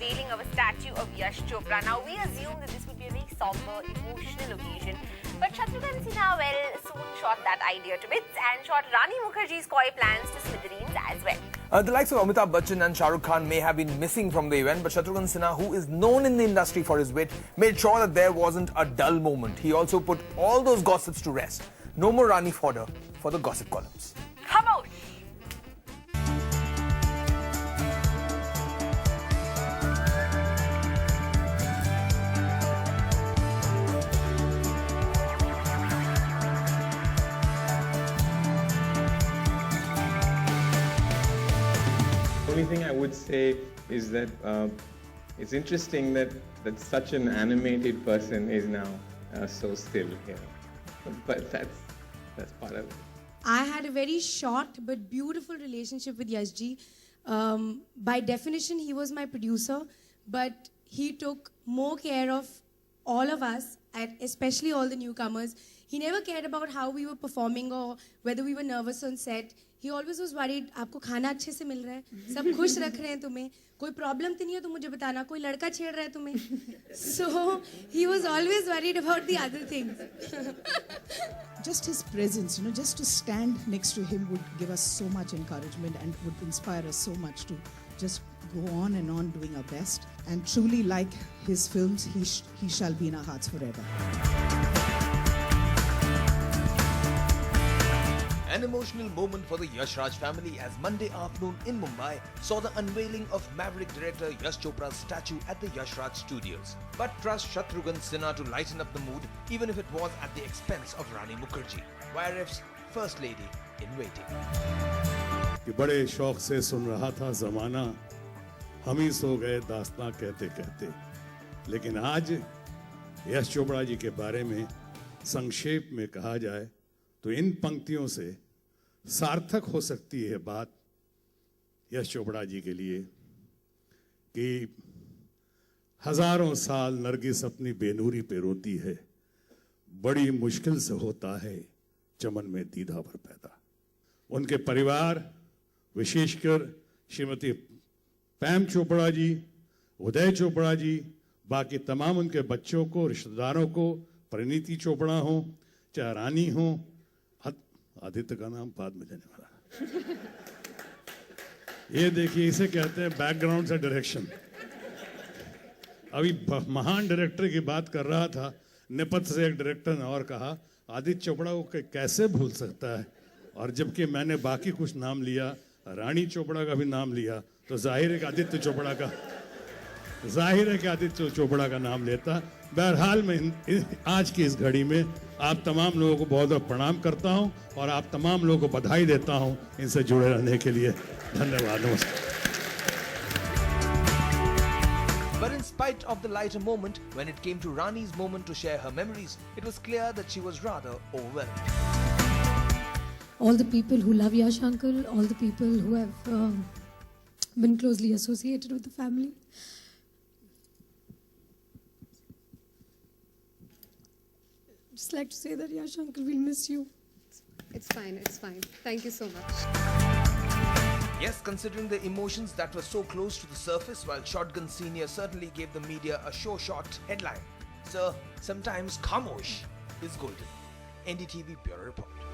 unveiling of a statue of Yash Chopra. Now, we assume that this would be a very somber, emotional occasion. But Shatrughan Sinha, soon shot that idea to bits and shot Rani Mukherjee's coy plans to smithereens as well. The likes of Amitabh Bachchan and Shah Rukh Khan may have been missing from the event, but Shatrughan Sinha, who is known in the industry for his wit, made sure that there wasn't a dull moment. He also put all those gossips to rest. No more Rani fodder for the gossip columns. Khamosh! The only thing I would say is that it's interesting that such an animated person is now so still here. But that's part of it. I had a very short but beautiful relationship with Yash ji. By definition, he was my producer, but he took more care of all of us, and especially all the newcomers. He never cared about how we were performing or whether we were nervous on set. He always was worried, आपको खाना अच्छे से मिल रहा है, सब खुश रख रहे हैं तुम्हें, कोई प्रॉब्लम तो नहीं है तो मुझे बताना, कोई लड़का छेड़ रहा है तुम्हें. So he was always worried about the other things. Just his presence, just to stand next to him would give us so much encouragement and would inspire us so much to just go on and on doing our best. And truly, like his films, he shall be in our hearts forever. An emotional moment for the Yash Raj family as Monday afternoon in Mumbai saw the unveiling of maverick director Yash Chopra's statue at the Yash Raj studios. But trust Shatrughan Sinha to lighten up the mood, even if it was at the expense of Rani Mukherjee, YRF's first lady in waiting. कि बड़े शौक से सुन रहा था जमाना, हम ही सो गए दास्तां कहते कहते. लेकिन आज यश चोपड़ा जी के बारे में संक्षेप में कहा जाए तो इन पंक्तियों से सार्थक हो सकती है बात यश चोपड़ा जी के लिए कि हजारों साल नरगिस अपनी बेनूरी पे रोती है, बड़ी मुश्किल से होता है चमन में दीदा भर पैदा. उनके परिवार, विशेषकर श्रीमती पैम चोपड़ा जी, उदय चोपड़ा जी, बाकी तमाम उनके बच्चों को, रिश्तेदारों को, परिणीति चोपड़ा हो, चाहे रानी हो, आदित्य का नाम बाद में लेने वाला. ये देखिए, इसे कहते हैं बैकग्राउंड से डायरेक्शन. अभी महान डायरेक्टर की बात कर रहा था, नेपथ्य से एक डायरेक्टर ने और कहा आदित्य चोपड़ा को कैसे भूल सकता है, और जबकि मैंने बाकी कुछ नाम लिया, रानी चोपड़ा का भी नाम लिया, तो जाहिर है कि आदित्य चोपड़ा का नाम लेता. बहरहाल मैं आज की इस घड़ी में आप तमाम लोगों को बहुत बहुत प्रणाम करता हूं और आप तमाम लोगों को बधाई देता हूं इनसे जुड़े रहने के लिए. धन्यवाद. नमस्कार. But in spite of the lighter moment, when it came to Rani's moment to share her memories, it was clear that she was rather overwhelmed. All the people who love Yash uncle, all the people who have been closely associated with the family. Just like to say that Yash uncle, we'll miss you. It's fine. Thank you so much. Yes, considering the emotions that were so close to the surface, while Shotgun Senior certainly gave the media a show shot headline. Sir, sometimes khamosh is golden. NDTV Bureau Report.